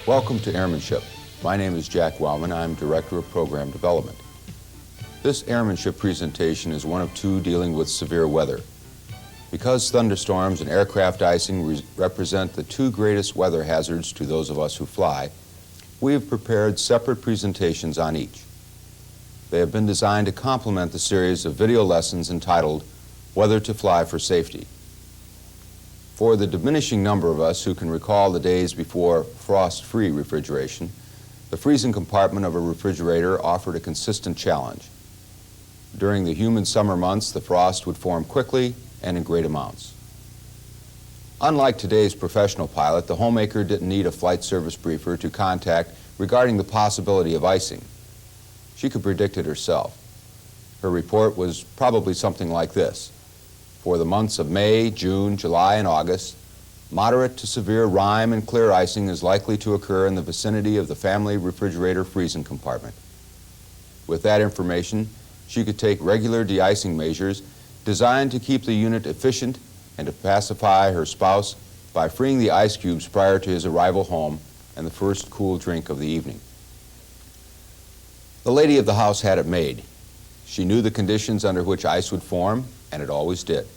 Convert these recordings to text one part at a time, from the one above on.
Welcome to Airmanship. My name is Jack Wellman. I'm Director of Program Development. This Airmanship presentation is one of two dealing with severe weather. Because thunderstorms and aircraft icing represent the two greatest weather hazards to those of us who fly, we have prepared separate presentations on each. They have been designed to complement the series of video lessons entitled Weather to Fly for Safety. For the diminishing number of us who can recall the days before frost-free refrigeration, the freezing compartment of a refrigerator offered a consistent challenge. During the humid summer months, the frost would form quickly and in great amounts. Unlike today's professional pilot, the homemaker didn't need a flight service briefer to contact regarding the possibility of icing. She could predict it herself. Her report was probably something like this. For the months of May, June, July, and August, moderate to severe rime and clear icing is likely to occur in the vicinity of the family refrigerator freezing compartment. With that information, she could take regular de-icing measures designed to keep the unit efficient and to pacify her spouse by freeing the ice cubes prior to his arrival home and the first cool drink of the evening. The lady of the house had it made. She knew the conditions under which ice would form, and it always did.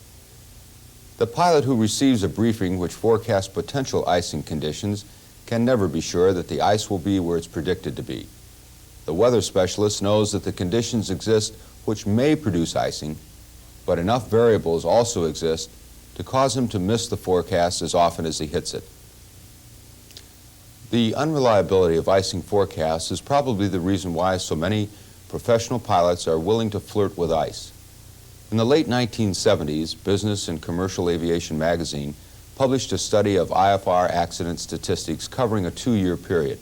The pilot who receives a briefing which forecasts potential icing conditions can never be sure that the ice will be where it's predicted to be. The weather specialist knows that the conditions exist which may produce icing, but enough variables also exist to cause him to miss the forecast as often as he hits it. The unreliability of icing forecasts is probably the reason why so many professional pilots are willing to flirt with ice. In the late 1970s, Business and Commercial Aviation magazine published a study of IFR accident statistics covering a 2-year period.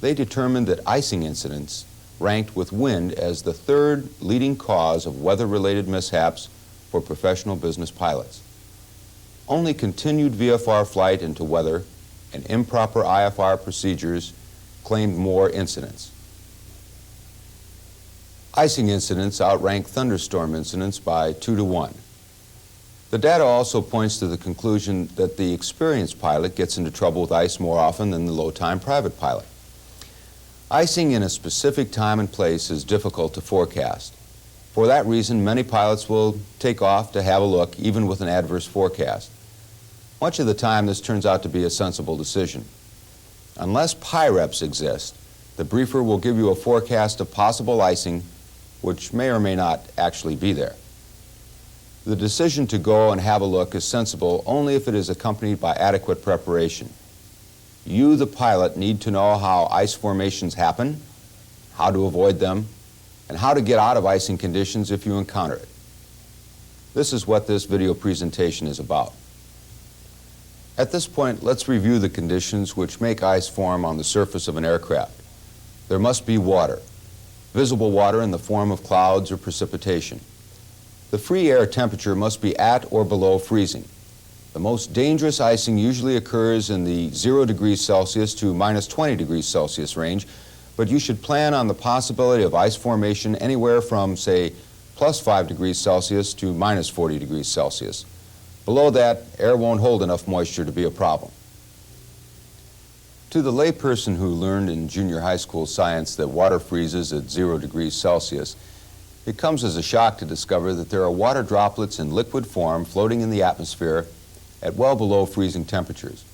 They determined that icing incidents ranked with wind as the third leading cause of weather-related mishaps for professional business pilots. Only continued VFR flight into weather and improper IFR procedures claimed more incidents. Icing incidents outrank thunderstorm incidents by 2 to 1. The data also points to the conclusion that the experienced pilot gets into trouble with ice more often than the low-time private pilot. Icing in a specific time and place is difficult to forecast. For that reason, many pilots will take off to have a look, even with an adverse forecast. Much of the time, this turns out to be a sensible decision. Unless PIREPs exist, the briefer will give you a forecast of possible icing which may or may not actually be there. The decision to go and have a look is sensible only if it is accompanied by adequate preparation. You, the pilot, need to know how ice formations happen, how to avoid them, and how to get out of icing conditions if you encounter it. This is what this video presentation is about. At this point, let's review the conditions which make ice form on the surface of an aircraft. There must be water. Visible water in the form of clouds or precipitation. The free air temperature must be at or below freezing. The most dangerous icing usually occurs in the 0 degrees Celsius to minus 20 degrees Celsius range, but you should plan on the possibility of ice formation anywhere from, say, plus 5 degrees Celsius to minus 40 degrees Celsius. Below that, air won't hold enough moisture to be a problem. To the layperson who learned in junior high school science that water freezes at 0 degrees Celsius, it comes as a shock to discover that there are water droplets in liquid form floating in the atmosphere at well below freezing temperatures.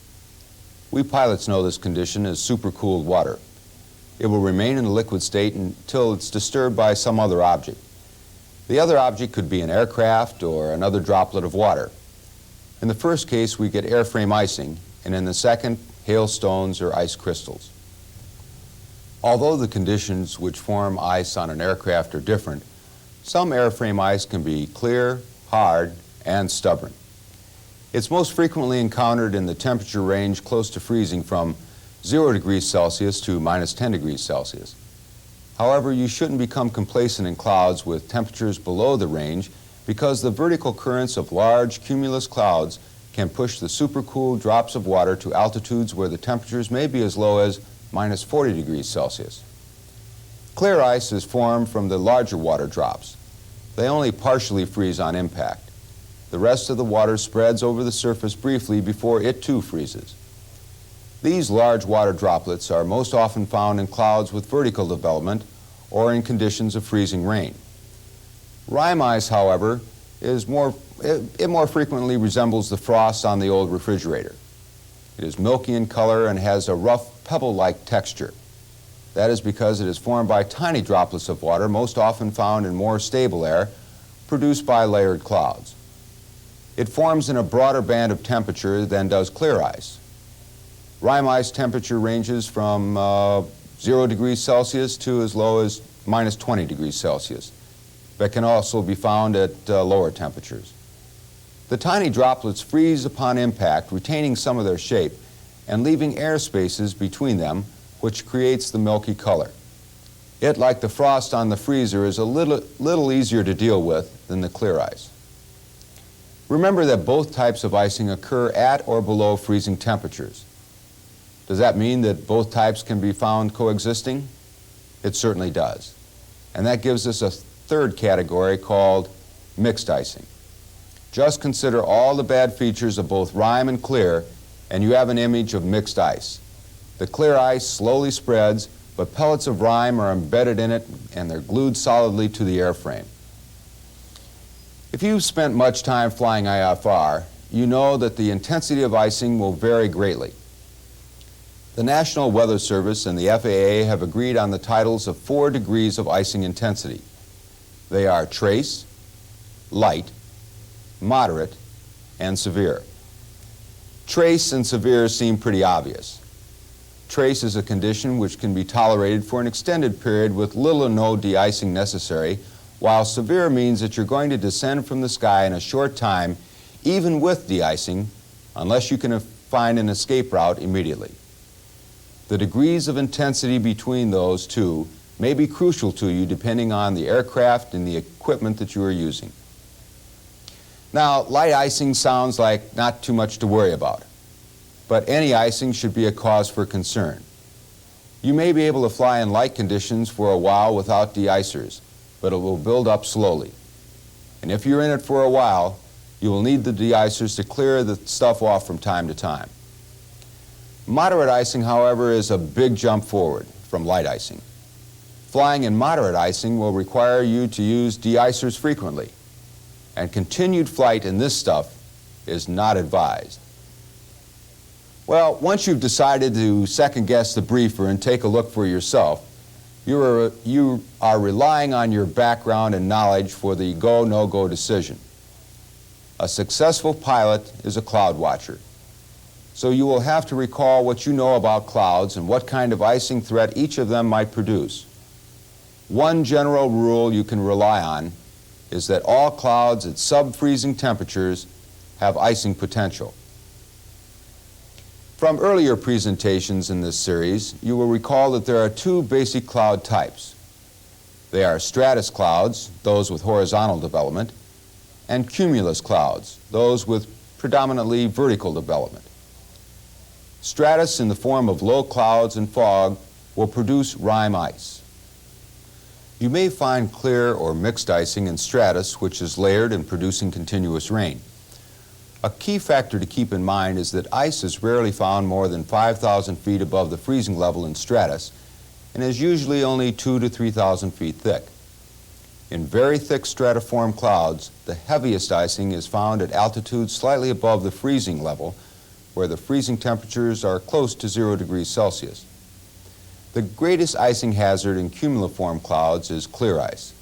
We pilots know this condition as supercooled water. It will remain in a liquid state until it's disturbed by some other object. The other object could be an aircraft or another droplet of water. In the first case, we get airframe icing, and in the second, hailstones or ice crystals. Although the conditions which form ice on an aircraft are different, some airframe ice can be clear, hard, and stubborn. It's most frequently encountered in the temperature range close to freezing from 0 degrees Celsius to minus 10 degrees Celsius. However, you shouldn't become complacent in clouds with temperatures below the range because the vertical currents of large cumulus clouds can push the supercooled drops of water to altitudes where the temperatures may be as low as minus 40 degrees Celsius. Clear ice is formed from the larger water drops. They only partially freeze on impact. The rest of the water spreads over the surface briefly before it too freezes. These large water droplets are most often found in clouds with vertical development or in conditions of freezing rain. Rime ice, however, it more frequently resembles the frost on the old refrigerator. It is milky in color and has a rough pebble-like texture. That is because it is formed by tiny droplets of water, most often found in more stable air, produced by layered clouds. It forms in a broader band of temperature than does clear ice. Rime ice temperature ranges from 0 degrees Celsius to as low as minus 20 degrees Celsius, but can also be found at lower temperatures. The tiny droplets freeze upon impact, retaining some of their shape and leaving air spaces between them, which creates the milky color. It, like the frost on the freezer, is a little easier to deal with than the clear ice. Remember that both types of icing occur at or below freezing temperatures. Does that mean that both types can be found coexisting? It certainly does. And that gives us a third category called mixed icing. Just consider all the bad features of both rime and clear, and you have an image of mixed ice. The clear ice slowly spreads, but pellets of rime are embedded in it and they're glued solidly to the airframe. If you've spent much time flying IFR, you know that the intensity of icing will vary greatly. The National Weather Service and the FAA have agreed on the titles of 4 degrees of icing intensity. They are trace, light, moderate, and severe. Trace and severe seem pretty obvious. Trace is a condition which can be tolerated for an extended period with little or no de-icing necessary, while severe means that you're going to descend from the sky in a short time, even with de-icing, unless you can find an escape route immediately. The degrees of intensity between those two may be crucial to you depending on the aircraft and the equipment that you are using. Now, light icing sounds like not too much to worry about, but any icing should be a cause for concern. You may be able to fly in light conditions for a while without de-icers, but it will build up slowly. And if you're in it for a while, you will need the de-icers to clear the stuff off from time to time. Moderate icing, however, is a big jump forward from light icing. Flying in moderate icing will require you to use de-icers frequently, and continued flight in this stuff is not advised. Well, once you've decided to second-guess the briefer and take a look for yourself, you are relying on your background and knowledge for the go, no-go decision. A successful pilot is a cloud watcher. So you will have to recall what you know about clouds and what kind of icing threat each of them might produce. One general rule you can rely on is that all clouds at sub-freezing temperatures have icing potential. From earlier presentations in this series, you will recall that there are 2 basic cloud types. They are stratus clouds, those with horizontal development, and cumulus clouds, those with predominantly vertical development. Stratus in the form of low clouds and fog will produce rime ice. You may find clear or mixed icing in stratus, which is layered and producing continuous rain. A key factor to keep in mind is that ice is rarely found more than 5,000 feet above the freezing level in stratus and is usually only 2,000 to 3,000 feet thick. In very thick stratiform clouds, the heaviest icing is found at altitudes slightly above the freezing level, where the freezing temperatures are close to 0 degrees Celsius. The greatest icing hazard in cumuliform clouds is clear ice.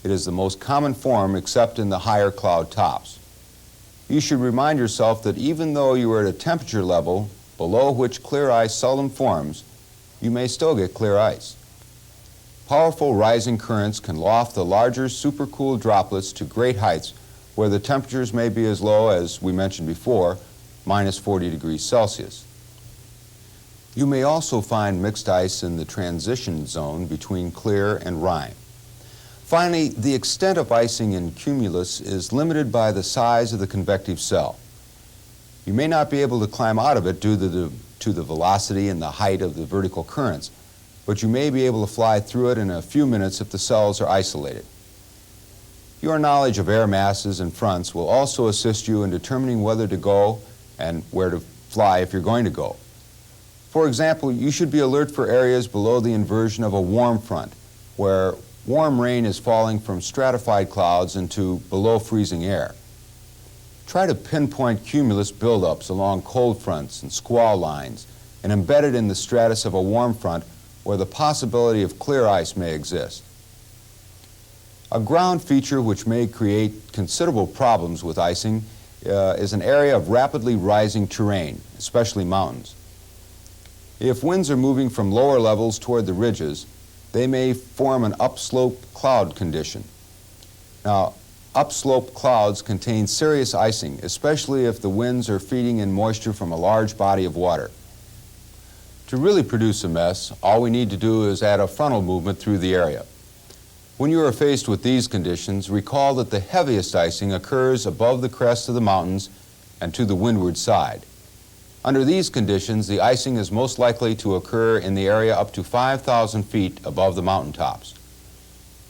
It is the most common form except in the higher cloud tops. You should remind yourself that even though you are at a temperature level below which clear ice seldom forms, you may still get clear ice. Powerful rising currents can loft the larger supercooled droplets to great heights where the temperatures may be as low as we mentioned before, minus 40 degrees Celsius. You may also find mixed ice in the transition zone between clear and rime. Finally, the extent of icing in cumulus is limited by the size of the convective cell. You may not be able to climb out of it due to the velocity and the height of the vertical currents, but you may be able to fly through it in a few minutes if the cells are isolated. Your knowledge of air masses and fronts will also assist you in determining whether to go and where to fly if you're going to go. For example, you should be alert for areas below the inversion of a warm front, where warm rain is falling from stratified clouds into below freezing air. Try to pinpoint cumulus buildups along cold fronts and squall lines and embed it in the stratus of a warm front where the possibility of clear ice may exist. A ground feature which may create considerable problems with icing is an area of rapidly rising terrain, especially mountains. If winds are moving from lower levels toward the ridges, they may form an upslope cloud condition. Now, upslope clouds contain serious icing, especially if the winds are feeding in moisture from a large body of water. To really produce a mess, all we need to do is add a frontal movement through the area. When you are faced with these conditions, recall that the heaviest icing occurs above the crest of the mountains and to the windward side. Under these conditions, the icing is most likely to occur in the area up to 5,000 feet above the mountaintops.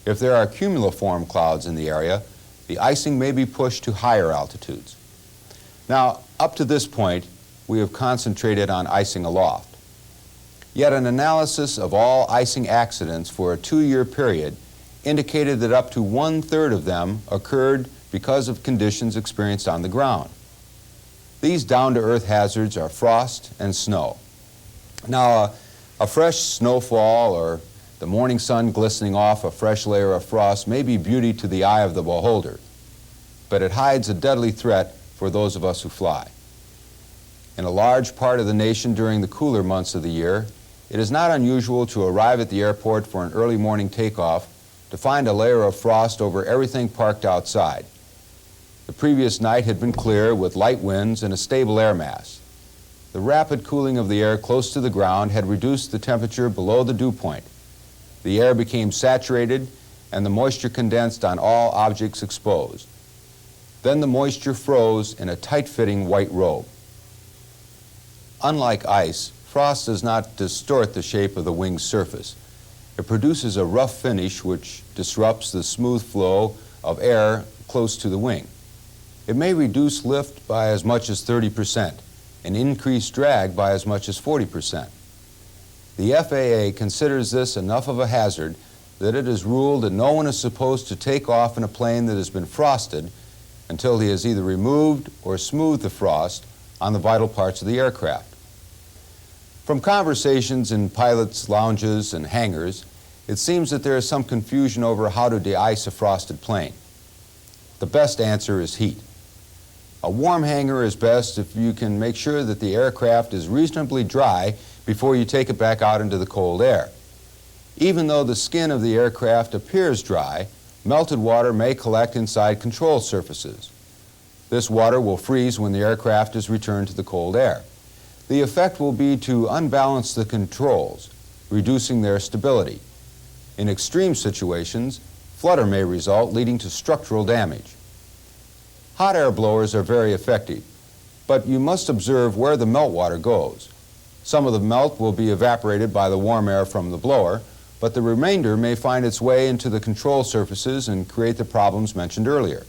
If there are cumuliform clouds in the area, the icing may be pushed to higher altitudes. Now, up to this point, we have concentrated on icing aloft. Yet an analysis of all icing accidents for a 2-year period indicated that up to 1/3 of them occurred because of conditions experienced on the ground. These down-to-earth hazards are frost and snow. Now, a fresh snowfall or the morning sun glistening off a fresh layer of frost may be beauty to the eye of the beholder, but it hides a deadly threat for those of us who fly. In a large part of the nation during the cooler months of the year, it is not unusual to arrive at the airport for an early morning takeoff to find a layer of frost over everything parked outside. The previous night had been clear with light winds and a stable air mass. The rapid cooling of the air close to the ground had reduced the temperature below the dew point. The air became saturated and the moisture condensed on all objects exposed. Then the moisture froze in a tight-fitting white robe. Unlike ice, frost does not distort the shape of the wing's surface. It produces a rough finish which disrupts the smooth flow of air close to the wing. It may reduce lift by as much as 30% and increase drag by as much as 40%. The FAA considers this enough of a hazard that it is ruled that no one is supposed to take off in a plane that has been frosted until he has either removed or smoothed the frost on the vital parts of the aircraft. From conversations in pilots' lounges and hangars, it seems that there is some confusion over how to de-ice a frosted plane. The best answer is heat. A warm hangar is best if you can make sure that the aircraft is reasonably dry before you take it back out into the cold air. Even though the skin of the aircraft appears dry, melted water may collect inside control surfaces. This water will freeze when the aircraft is returned to the cold air. The effect will be to unbalance the controls, reducing their stability. In extreme situations, flutter may result, leading to structural damage. Hot air blowers are very effective, but you must observe where the meltwater goes. Some of the melt will be evaporated by the warm air from the blower, but the remainder may find its way into the control surfaces and create the problems mentioned earlier.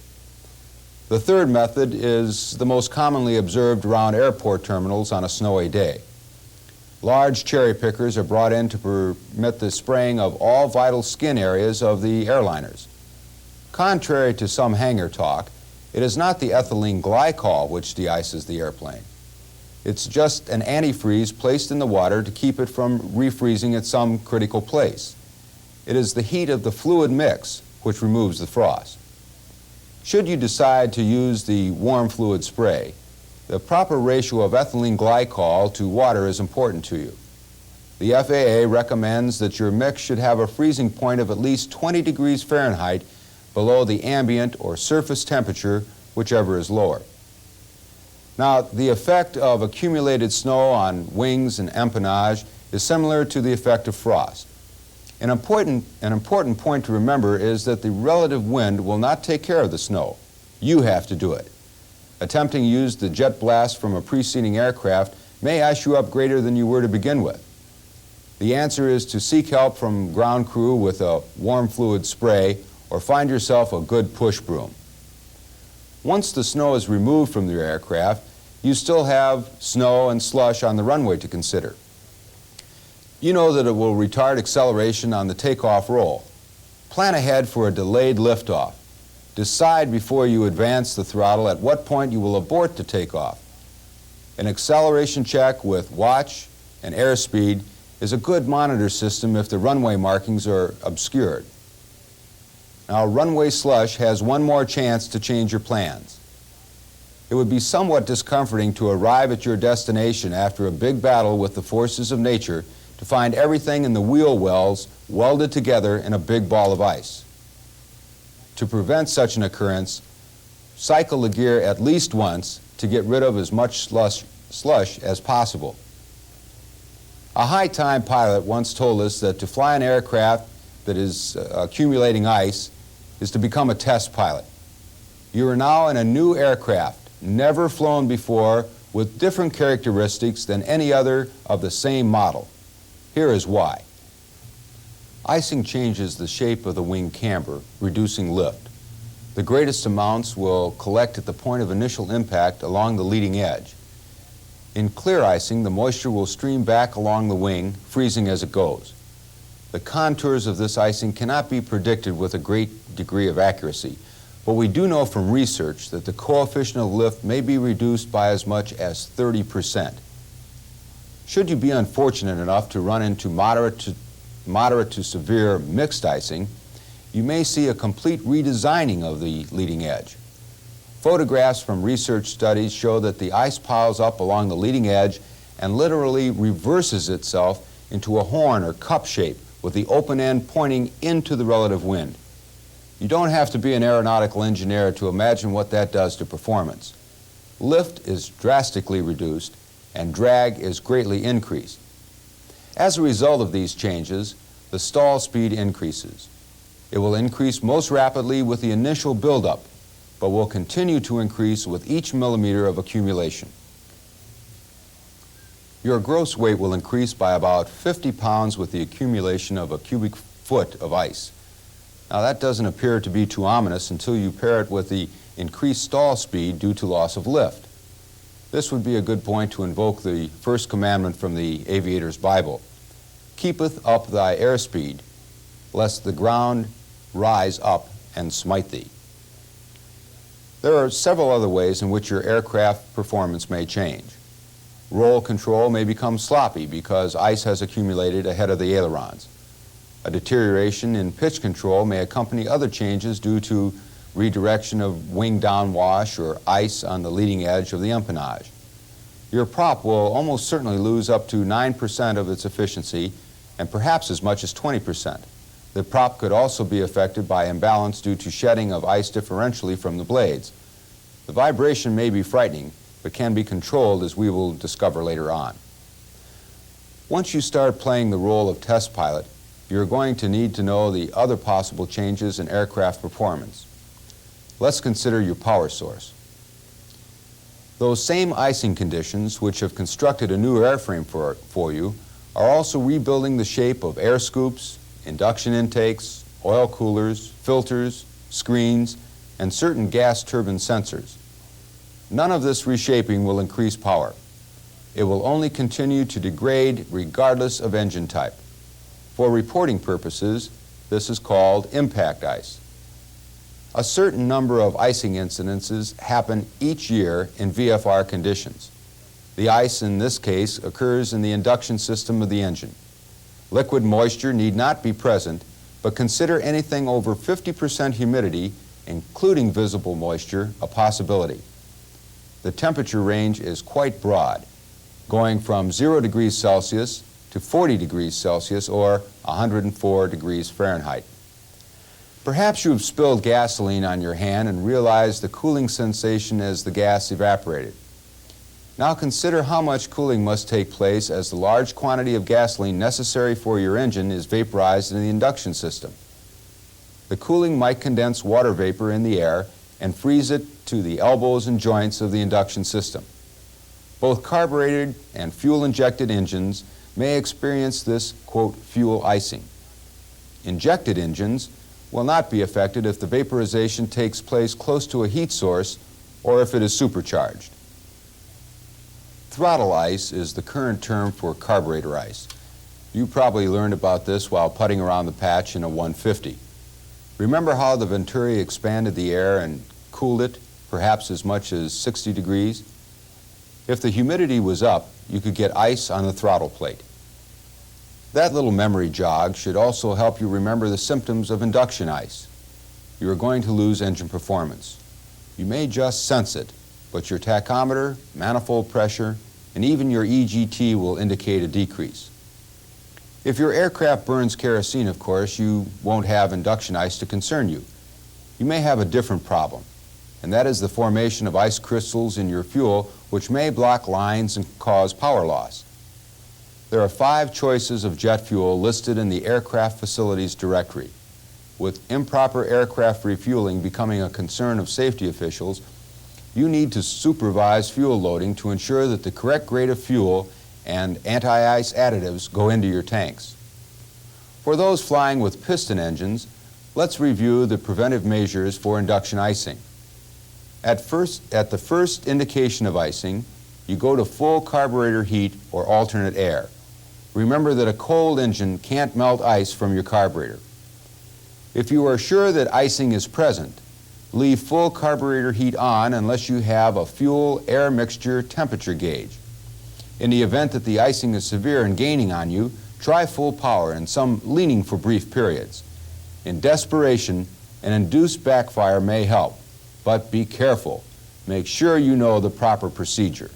The third method is the most commonly observed around airport terminals on a snowy day. Large cherry pickers are brought in to permit the spraying of all vital skin areas of the airliners. Contrary to some hangar talk, it is not the ethylene glycol which de-ices the airplane. It's just an antifreeze placed in the water to keep it from refreezing at some critical place. It is the heat of the fluid mix which removes the frost. Should you decide to use the warm fluid spray, the proper ratio of ethylene glycol to water is important to you. The FAA recommends that your mix should have a freezing point of at least 20 degrees Fahrenheit below the ambient or surface temperature, whichever is lower. Now, the effect of accumulated snow on wings and empennage is similar to the effect of frost. An important point to remember is that the relative wind will not take care of the snow. You have to do it. Attempting to use the jet blast from a preceding aircraft may ice you up greater than you were to begin with. The answer is to seek help from ground crew with a warm fluid spray or find yourself a good push broom. Once the snow is removed from your aircraft, you still have snow and slush on the runway to consider. You know that it will retard acceleration on the takeoff roll. Plan ahead for a delayed liftoff. Decide before you advance the throttle at what point you will abort the takeoff. An acceleration check with watch and airspeed is a good monitor system if the runway markings are obscured. Now, runway slush has one more chance to change your plans. It would be somewhat discomforting to arrive at your destination after a big battle with the forces of nature to find everything in the wheel wells welded together in a big ball of ice. To prevent such an occurrence, cycle the gear at least once to get rid of as much slush as possible. A high-time pilot once told us that to fly an aircraft that is accumulating ice is to become a test pilot. You are now in a new aircraft, never flown before, with different characteristics than any other of the same model. Here is why. Icing changes the shape of the wing camber, reducing lift. The greatest amounts will collect at the point of initial impact along the leading edge. In clear icing, the moisture will stream back along the wing, freezing as it goes. The contours of this icing cannot be predicted with a great degree of accuracy, but we do know from research that the coefficient of lift may be reduced by as much as 30%. Should you be unfortunate enough to run into moderate to severe mixed icing, you may see a complete redesigning of the leading edge. Photographs from research studies show that the ice piles up along the leading edge and literally reverses itself into a horn or cup shape with the open end pointing into the relative wind. You don't have to be an aeronautical engineer to imagine what that does to performance. Lift is drastically reduced and drag is greatly increased. As a result of these changes, the stall speed increases. It will increase most rapidly with the initial buildup, but will continue to increase with each millimeter of accumulation. Your gross weight will increase by about 50 pounds with the accumulation of a cubic foot of ice. Now, that doesn't appear to be too ominous until you pair it with the increased stall speed due to loss of lift. This would be a good point to invoke the first commandment from the Aviators' Bible. Keepeth up thy airspeed, lest the ground rise up and smite thee. There are several other ways in which your aircraft performance may change. Roll control may become sloppy because ice has accumulated ahead of the ailerons. A deterioration in pitch control may accompany other changes due to redirection of wing downwash or ice on the leading edge of the empennage. Your prop will almost certainly lose up to 9% of its efficiency and perhaps as much as 20%. The prop could also be affected by imbalance due to shedding of ice differentially from the blades. The vibration may be frightening, but can be controlled, as we will discover later on. Once you start playing the role of test pilot, you're going to need to know the other possible changes in aircraft performance. Let's consider your power source. Those same icing conditions which have constructed a new airframe for you are also rebuilding the shape of air scoops, induction intakes, oil coolers, filters, screens, and certain gas turbine sensors. None of this reshaping will increase power. It will only continue to degrade regardless of engine type. For reporting purposes, this is called impact ice. A certain number of icing incidences happen each year in VFR conditions. The ice in this case occurs in the induction system of the engine. Liquid moisture need not be present, but consider anything over 50% humidity, including visible moisture, a possibility. The temperature range is quite broad, going from 0 degrees Celsius to 40 degrees Celsius or 104 degrees Fahrenheit. Perhaps you have spilled gasoline on your hand and realized the cooling sensation as the gas evaporated. Now consider how much cooling must take place as the large quantity of gasoline necessary for your engine is vaporized in the induction system. The cooling might condense water vapor in the air and freeze it to the elbows and joints of the induction system. Both carbureted and fuel-injected engines may experience this, quote, fuel icing. Injected engines will not be affected if the vaporization takes place close to a heat source or if it is supercharged. Throttle ice is the current term for carburetor ice. You probably learned about this while putting around the patch in a 150. Remember how the Venturi expanded the air and cooled it, perhaps as much as 60 degrees? If the humidity was up, you could get ice on the throttle plate. That little memory jog should also help you remember the symptoms of induction ice. You are going to lose engine performance. You may just sense it, but your tachometer, manifold pressure, and even your EGT will indicate a decrease. If your aircraft burns kerosene, of course, you won't have induction ice to concern you. You may have a different problem, and that is the formation of ice crystals in your fuel, which may block lines and cause power loss. There are 5 choices of jet fuel listed in the aircraft facilities directory. With improper aircraft refueling becoming a concern of safety officials, you need to supervise fuel loading to ensure that the correct grade of fuel and anti-ice additives go into your tanks. For those flying with piston engines, let's review the preventive measures for induction icing. At the first indication of icing, you go to full carburetor heat or alternate air. Remember that a cold engine can't melt ice from your carburetor. If you are sure that icing is present, leave full carburetor heat on unless you have a fuel-air mixture temperature gauge. In the event that the icing is severe and gaining on you, try full power and some leaning for brief periods. In desperation, an induced backfire may help, but be careful. Make sure you know the proper procedure.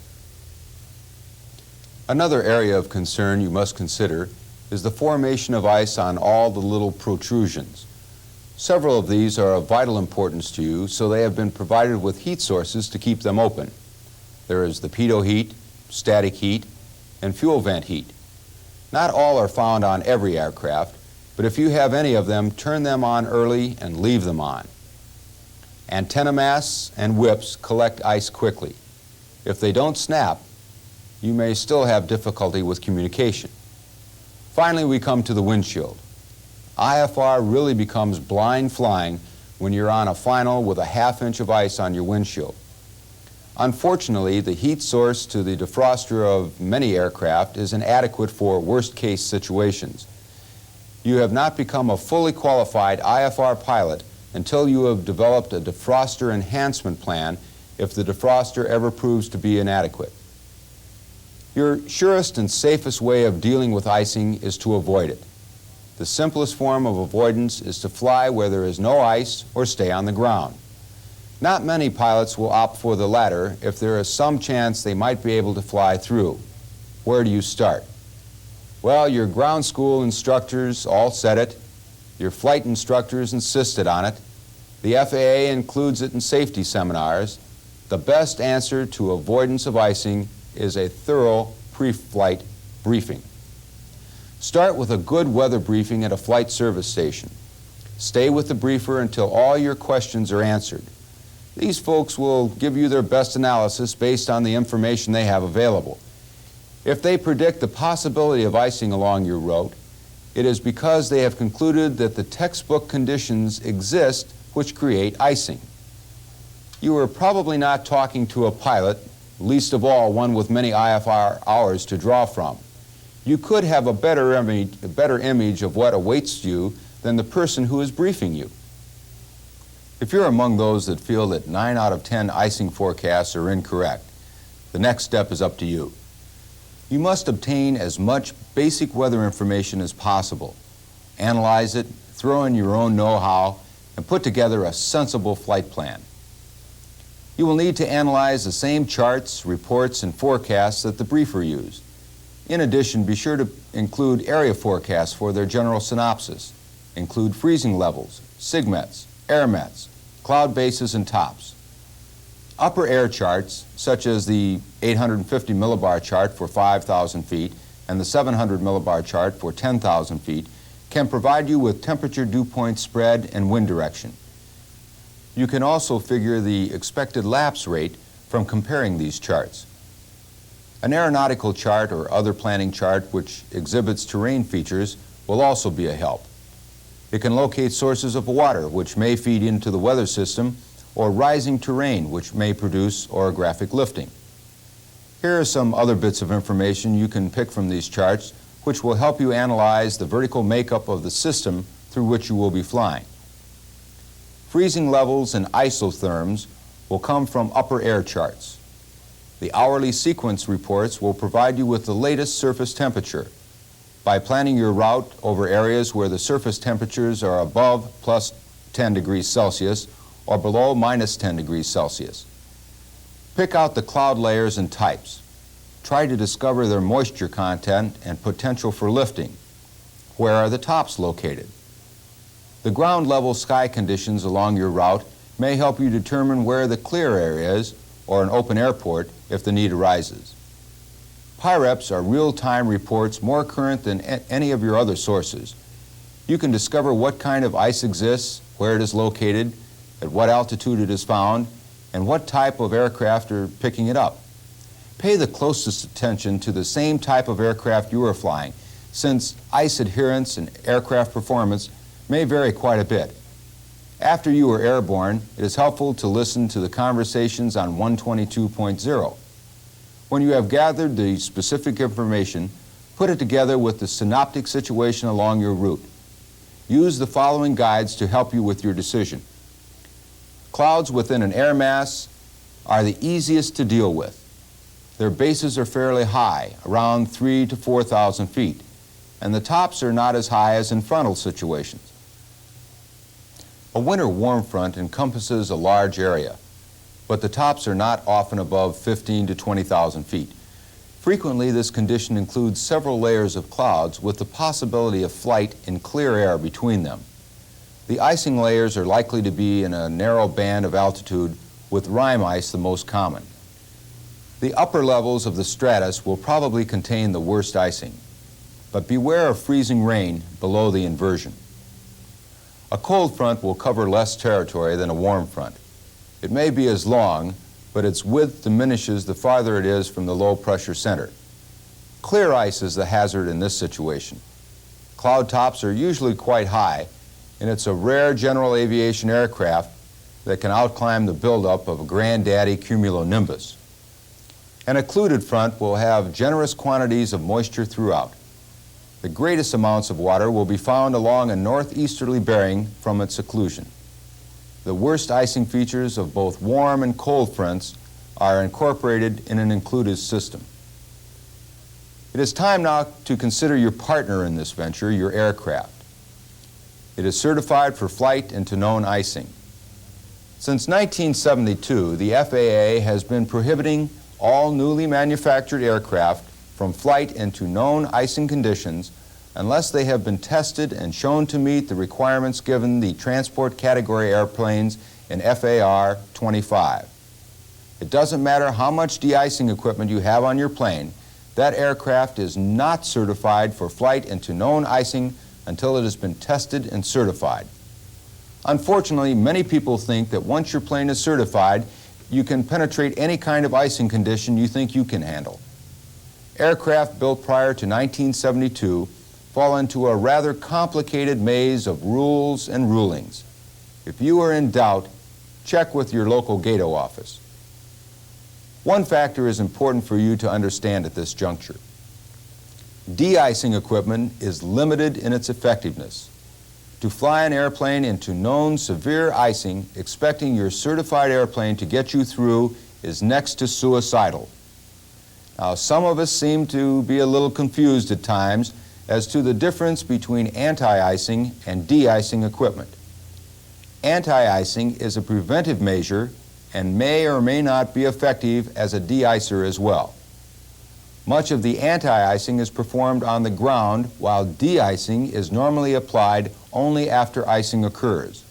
Another area of concern you must consider is the formation of ice on all the little protrusions. Several of these are of vital importance to you, so they have been provided with heat sources to keep them open. There is the pitot heat, static heat, and fuel vent heat. Not all are found on every aircraft, but if you have any of them, turn them on early and leave them on. Antenna masts and whips collect ice quickly. If they don't snap, you may still have difficulty with communication. Finally, we come to the windshield. IFR really becomes blind flying when you're on a final with a ½ inch of ice on your windshield. Unfortunately, the heat source to the defroster of many aircraft is inadequate for worst-case situations. You have not become a fully qualified IFR pilot until you have developed a defroster enhancement plan if the defroster ever proves to be inadequate. Your surest and safest way of dealing with icing is to avoid it. The simplest form of avoidance is to fly where there is no ice or stay on the ground. Not many pilots will opt for the latter if there is some chance they might be able to fly through. Where do you start? Well, your ground school instructors all said it. Your flight instructors insisted on it. The FAA includes it in safety seminars. The best answer to avoidance of icing is a thorough pre-flight briefing. Start with a good weather briefing at a flight service station. Stay with the briefer until all your questions are answered. These folks will give you their best analysis based on the information they have available. If they predict the possibility of icing along your route, it is because they have concluded that the textbook conditions exist which create icing. You are probably not talking to a pilot, least of all one with many IFR hours to draw from. You could have a better image of what awaits you than the person who is briefing you. If you're among those that feel that 9 out of 10 icing forecasts are incorrect, the next step is up to you. You must obtain as much basic weather information as possible. Analyze it, throw in your own know-how, and put together a sensible flight plan. You will need to analyze the same charts, reports, and forecasts that the briefer used. In addition, be sure to include area forecasts for their general synopsis. Include freezing levels, SIGMETs, airmets, cloud bases, and tops. Upper air charts, such as the 850 millibar chart for 5,000 feet and the 700 millibar chart for 10,000 feet, can provide you with temperature dew point spread and wind direction. You can also figure the expected lapse rate from comparing these charts. An aeronautical chart or other planning chart which exhibits terrain features will also be a help. It can locate sources of water which may feed into the weather system or rising terrain which may produce orographic lifting. Here are some other bits of information you can pick from these charts which will help you analyze the vertical makeup of the system through which you will be flying. Freezing levels and isotherms will come from upper air charts. The hourly sequence reports will provide you with the latest surface temperature by planning your route over areas where the surface temperatures are above plus 10 degrees Celsius or below minus 10 degrees Celsius. Pick out the cloud layers and types. Try to discover their moisture content and potential for lifting. Where are the tops located? The ground level sky conditions along your route may help you determine where the clear area is or an open airport if the need arises. PIREPs are real-time reports more current than any of your other sources. You can discover what kind of ice exists, where it is located, at what altitude it is found, and what type of aircraft are picking it up. Pay the closest attention to the same type of aircraft you are flying, since ice adherence and aircraft performance may vary quite a bit. After you are airborne, it is helpful to listen to the conversations on 122.0. When you have gathered the specific information, put it together with the synoptic situation along your route. Use the following guides to help you with your decision. Clouds within an air mass are the easiest to deal with. Their bases are fairly high, around 3,000 to 4,000 feet, and the tops are not as high as in frontal situations. A winter warm front encompasses a large area, but the tops are not often above 15,000 to 20,000 feet. Frequently, this condition includes several layers of clouds with the possibility of flight in clear air between them. The icing layers are likely to be in a narrow band of altitude, with rime ice the most common. The upper levels of the stratus will probably contain the worst icing, but beware of freezing rain below the inversion. A cold front will cover less territory than a warm front. It may be as long, but its width diminishes the farther it is from the low pressure center. Clear ice is the hazard in this situation. Cloud tops are usually quite high, and it's a rare general aviation aircraft that can outclimb the buildup of a granddaddy cumulonimbus. An occluded front will have generous quantities of moisture throughout. The greatest amounts of water will be found along a northeasterly bearing from its occlusion. The worst icing features of both warm and cold fronts are incorporated in an included system. It is time now to consider your partner in this venture, your aircraft. It is certified for flight into known icing. Since 1972, the FAA has been prohibiting all newly manufactured aircraft from flight into known icing conditions unless they have been tested and shown to meet the requirements given the transport category airplanes in FAR 25. It doesn't matter how much de-icing equipment you have on your plane, that aircraft is not certified for flight into known icing until it has been tested and certified. Unfortunately, many people think that once your plane is certified, you can penetrate any kind of icing condition you think you can handle. Aircraft built prior to 1972 fall into a rather complicated maze of rules and rulings. If you are in doubt, check with your local GATO office. One factor is important for you to understand at this juncture. De-icing equipment is limited in its effectiveness. To fly an airplane into known severe icing, expecting your certified airplane to get you through is next to suicidal. Now, some of us seem to be a little confused at times as to the difference between anti-icing and de-icing equipment. Anti-icing is a preventive measure and may or may not be effective as a de-icer as well. Much of the anti-icing is performed on the ground, while de-icing is normally applied only after icing occurs.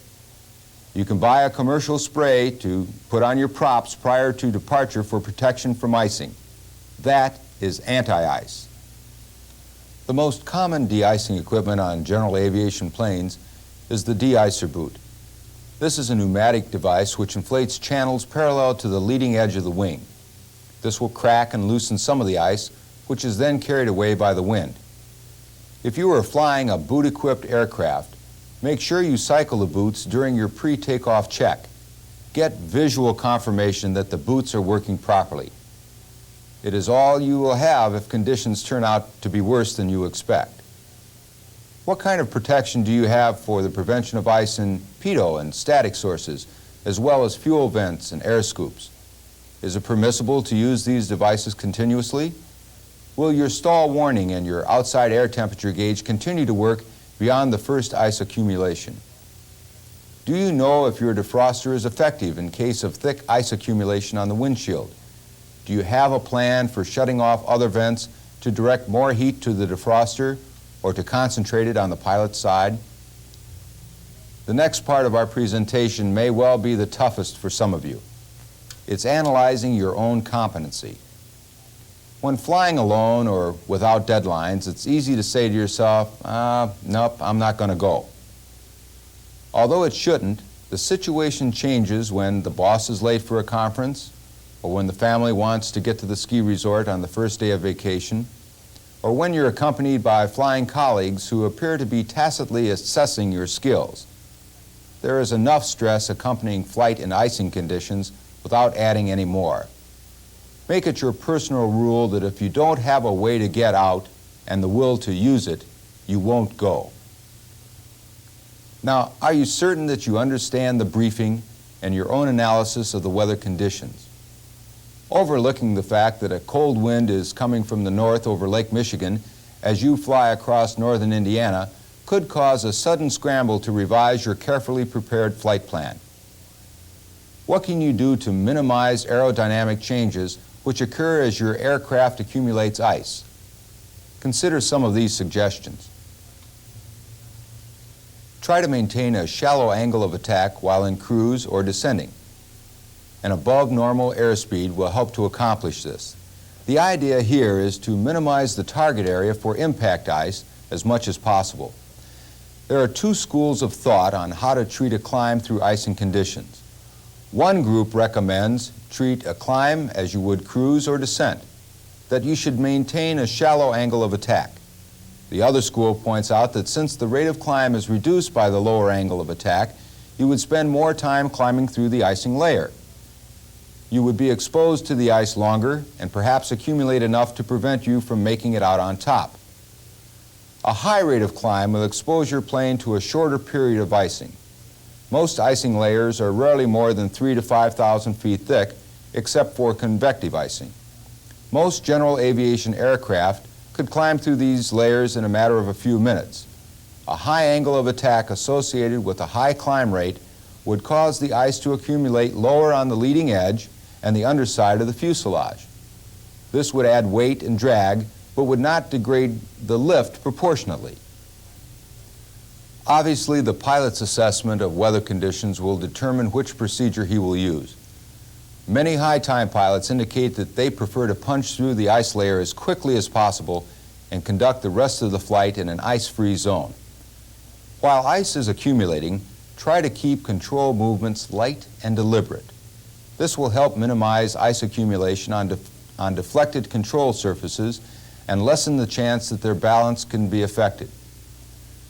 You can buy a commercial spray to put on your props prior to departure for protection from icing. That is anti-ice. The most common de-icing equipment on general aviation planes is the de-icer boot. This is a pneumatic device which inflates channels parallel to the leading edge of the wing. This will crack and loosen some of the ice, which is then carried away by the wind. If you are flying a boot-equipped aircraft, make sure you cycle the boots during your pre-takeoff check. Get visual confirmation that the boots are working properly. It is all you will have if conditions turn out to be worse than you expect. What kind of protection do you have for the prevention of ice in pitot and static sources, as well as fuel vents and air scoops? Is it permissible to use these devices continuously? Will your stall warning and your outside air temperature gauge continue to work beyond the first ice accumulation? Do you know if your defroster is effective in case of thick ice accumulation on the windshield? Do you have a plan for shutting off other vents to direct more heat to the defroster or to concentrate it on the pilot's side? The next part of our presentation may well be the toughest for some of you. It's analyzing your own competency. When flying alone or without deadlines, it's easy to say to yourself, nope, I'm not going to go. Although it shouldn't, the situation changes when the boss is late for a conference, or when the family wants to get to the ski resort on the first day of vacation, or when you're accompanied by flying colleagues who appear to be tacitly assessing your skills. There is enough stress accompanying flight in icing conditions without adding any more. Make it your personal rule that if you don't have a way to get out and the will to use it, you won't go. Now, are you certain that you understand the briefing and your own analysis of the weather conditions? Overlooking the fact that a cold wind is coming from the north over Lake Michigan as you fly across northern Indiana could cause a sudden scramble to revise your carefully prepared flight plan. What can you do to minimize aerodynamic changes which occur as your aircraft accumulates ice? Consider some of these suggestions. Try to maintain a shallow angle of attack while in cruise or descending. An above normal airspeed will help to accomplish this. The idea here is to minimize the target area for impact ice as much as possible. There are two schools of thought on how to treat a climb through icing conditions. One group recommends treat a climb as you would cruise or descent, that you should maintain a shallow angle of attack. The other school points out that since the rate of climb is reduced by the lower angle of attack, you would spend more time climbing through the icing layer. You would be exposed to the ice longer and perhaps accumulate enough to prevent you from making it out on top. A high rate of climb will expose your plane to a shorter period of icing. Most icing layers are rarely more than 3,000 to 5,000 feet thick, except for convective icing. Most general aviation aircraft could climb through these layers in a matter of a few minutes. A high angle of attack associated with a high climb rate would cause the ice to accumulate lower on the leading edge and the underside of the fuselage. This would add weight and drag, but would not degrade the lift proportionately. Obviously, the pilot's assessment of weather conditions will determine which procedure he will use. Many high-time pilots indicate that they prefer to punch through the ice layer as quickly as possible and conduct the rest of the flight in an ice-free zone. While ice is accumulating, try to keep control movements light and deliberate. This will help minimize ice accumulation on deflected control surfaces and lessen the chance that their balance can be affected.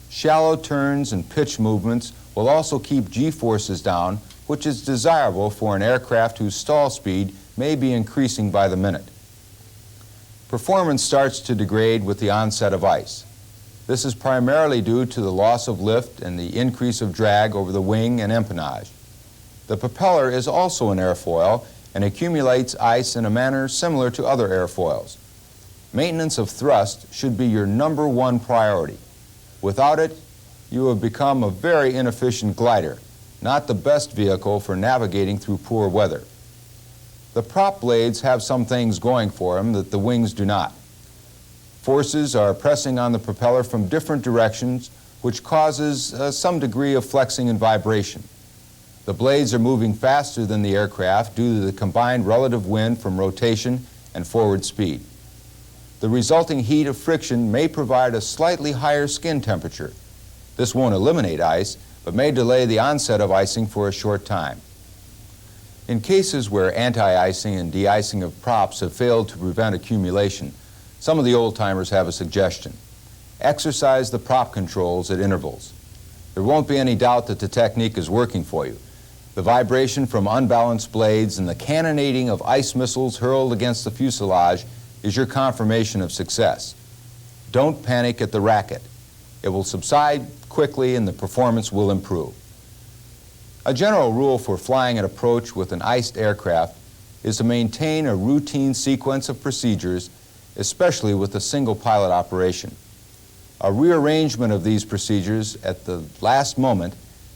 Shallow turns and pitch movements will also keep G-forces down, which is desirable for an aircraft whose stall speed may be increasing by the minute. Performance starts to degrade with the onset of ice. This is primarily due to the loss of lift and the increase of drag over the wing and empennage. The propeller is also an airfoil and accumulates ice in a manner similar to other airfoils. Maintenance of thrust should be your #1 priority. Without it, you have become a very inefficient glider, not the best vehicle for navigating through poor weather. The prop blades have some things going for them that the wings do not. Forces are pressing on the propeller from different directions, which causes some degree of flexing and vibration. The blades are moving faster than the aircraft due to the combined relative wind from rotation and forward speed. The resulting heat of friction may provide a slightly higher skin temperature. This won't eliminate ice, but may delay the onset of icing for a short time. In cases where anti-icing and de-icing of props have failed to prevent accumulation, some of the old-timers have a suggestion. Exercise the prop controls at intervals. There won't be any doubt that the technique is working for you. The vibration from unbalanced blades and the cannonading of ice missiles hurled against the fuselage is your confirmation of success. Don't panic at the racket. It will subside quickly and the performance will improve. A general rule for flying an approach with an iced aircraft is to maintain a routine sequence of procedures, especially with a single pilot operation. A rearrangement of these procedures at the last moment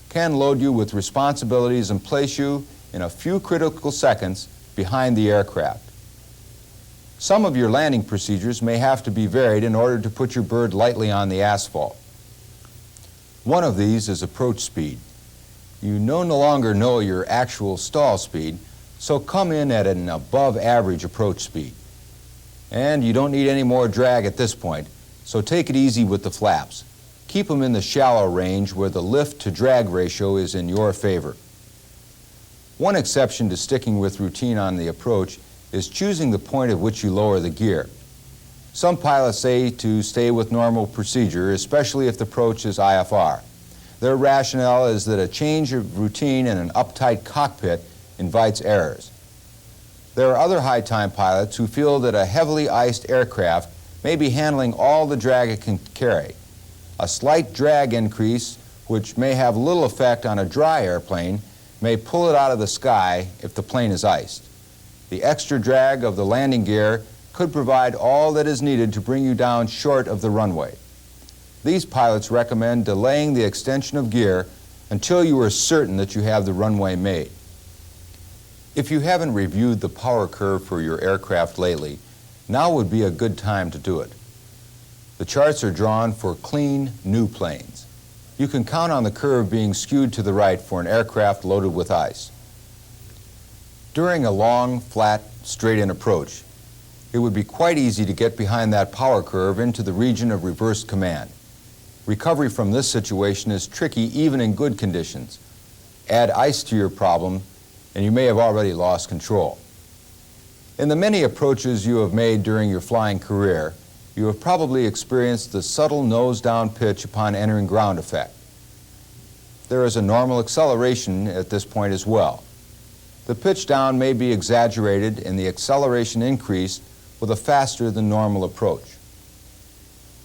can load you with responsibilities and place you in a few critical seconds behind the aircraft. Some of your landing procedures may have to be varied in order to put your bird lightly on the asphalt. One of these is approach speed. You no longer know your actual stall speed, so come in at an above average approach speed. And you don't need any more drag at this point, so take it easy with the flaps. Keep them in the shallow range where the lift to drag ratio is in your favor. One exception to sticking with routine on the approach is choosing the point at which you lower the gear. Some pilots say to stay with normal procedure, especially if the approach is IFR. Their rationale is that a change of routine in an uptight cockpit invites errors. There are other high-time pilots who feel that a heavily iced aircraft may be handling all the drag it can carry. A slight drag increase, which may have little effect on a dry airplane, may pull it out of the sky if the plane is iced. The extra drag of the landing gear could provide all that is needed to bring you down short of the runway. These pilots recommend delaying the extension of gear until you are certain that you have the runway made. If you haven't reviewed the power curve for your aircraft lately, now would be a good time to do it. The charts are drawn for clean, new planes. You can count on the curve being skewed to the right for an aircraft loaded with ice. During a long, flat, straight-in approach, it would be quite easy to get behind that power curve into the region of reversed command. Recovery from this situation is tricky even in good conditions. Add ice to your problem, and you may have already lost control. In the many approaches you have made during your flying career, you have probably experienced the subtle nose-down pitch upon entering ground effect. There is a normal acceleration at this point as well. The pitch down may be exaggerated and the acceleration increased with a faster than normal approach.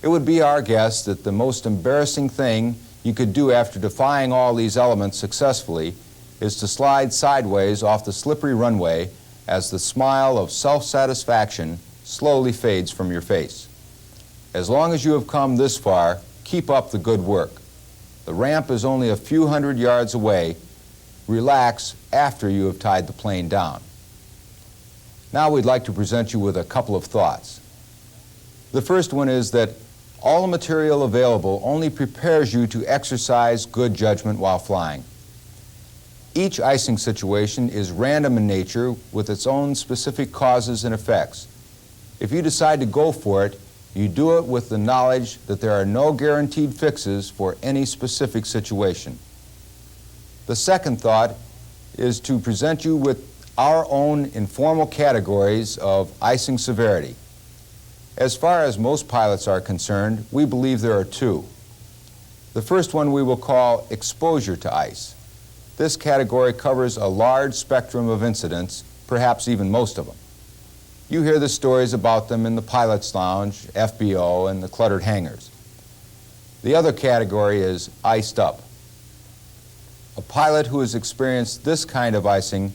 It would be our guess that the most embarrassing thing you could do after defying all these elements successfully is to slide sideways off the slippery runway as the smile of self-satisfaction slowly fades from your face. As long as you have come this far, keep up the good work. The ramp is only a few hundred yards away. Relax after you have tied the plane down. Now we'd like to present you with a couple of thoughts. The first one is that all the material available only prepares you to exercise good judgment while flying. Each icing situation is random in nature with its own specific causes and effects. If you decide to go for it, you do it with the knowledge that there are no guaranteed fixes for any specific situation. The second thought is to present you with our own informal categories of icing severity. As far as most pilots are concerned, we believe there are two. The first one we will call exposure to ice. This category covers a large spectrum of incidents, perhaps even most of them. You hear the stories about them in the pilot's lounge, FBO, and the cluttered hangars. The other category is iced up. A pilot who has experienced this kind of icing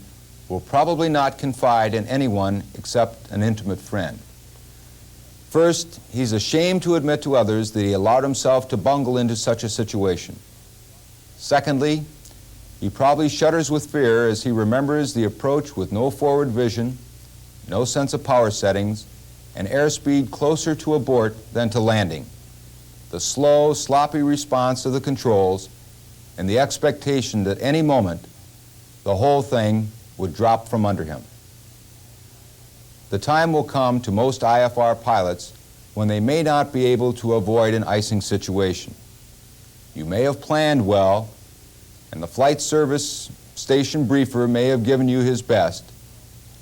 will probably not confide in anyone except an intimate friend. First, he's ashamed to admit to others that he allowed himself to bungle into such a situation. Secondly, he probably shudders with fear as he remembers the approach with no forward vision, no sense of power settings, and airspeed closer to abort than to landing. The slow, sloppy response to the controls and the expectation that any moment the whole thing would drop from under him. The time will come to most IFR pilots when they may not be able to avoid an icing situation. You may have planned well, and the flight service station briefer may have given you his best,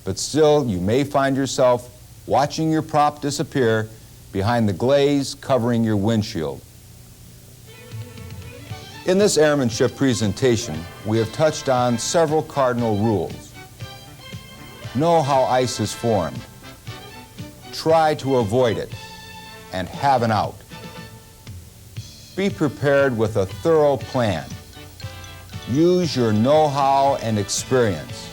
but still you may find yourself watching your prop disappear behind the glaze covering your windshield. In this airmanship presentation, we have touched on several cardinal rules. Know how ice is formed. Try to avoid it, and have an out. Be prepared with a thorough plan. Use your know-how and experience.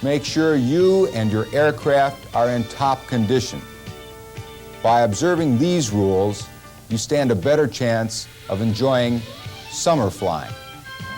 Make sure you and your aircraft are in top condition. By observing these rules, you stand a better chance of enjoying summer flying.